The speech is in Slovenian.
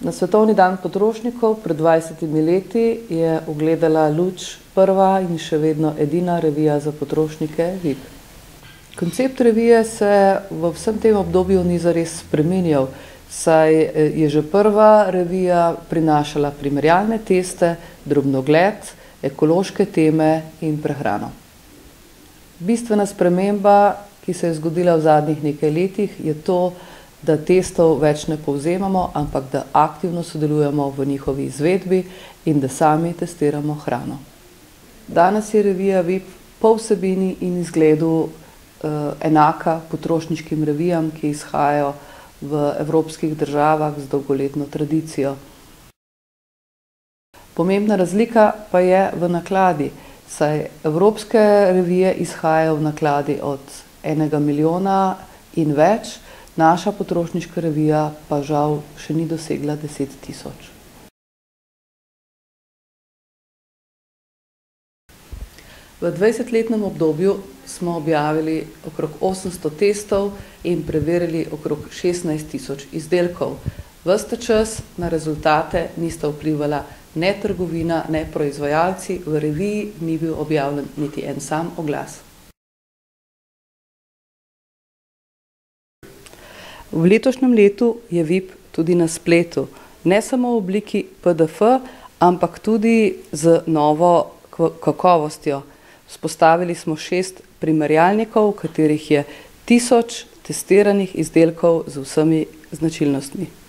Na Svetovni dan potrošnikov pred 20 leti je ugledala luč prva in še vedno edina revija za potrošnike VIP. Koncept revije se v vsem tem obdobju ni zares spreminjal, saj je že prva revija prinašala primerjalne teste, drobnogled, ekološke teme in prehrano. Bistvena sprememba, ki se je zgodila v zadnjih nekaj letih, je to, da testov več ne povzemamo, ampak da aktivno sodelujemo v njihovi izvedbi in da sami testiramo hrano. Danes je revija VIP po vsebini in izgledu enaka potrošniškim revijam, ki izhajajo v evropskih državah z dolgoletno tradicijo. Pomembna razlika pa je v nakladi, saj evropske revije izhajajo v nakladi od 1 milijona in več, naša potrošniška revija pa žal še ni dosegla 10 tisoč. V 20-letnem obdobju smo objavili okrog 800 testov in preverili okrog 16 tisoč izdelkov. Ves ta čas na rezultate nista vplivala ne trgovina, ne proizvajalci, v reviji ni bil objavljen niti en sam oglas. V letošnjem letu je VIP tudi na spletu, ne samo v obliki PDF, ampak tudi z novo kakovostjo. Vzpostavili smo 6 primerjalnikov, v katerih je 1000 testiranih izdelkov z vsemi značilnostmi.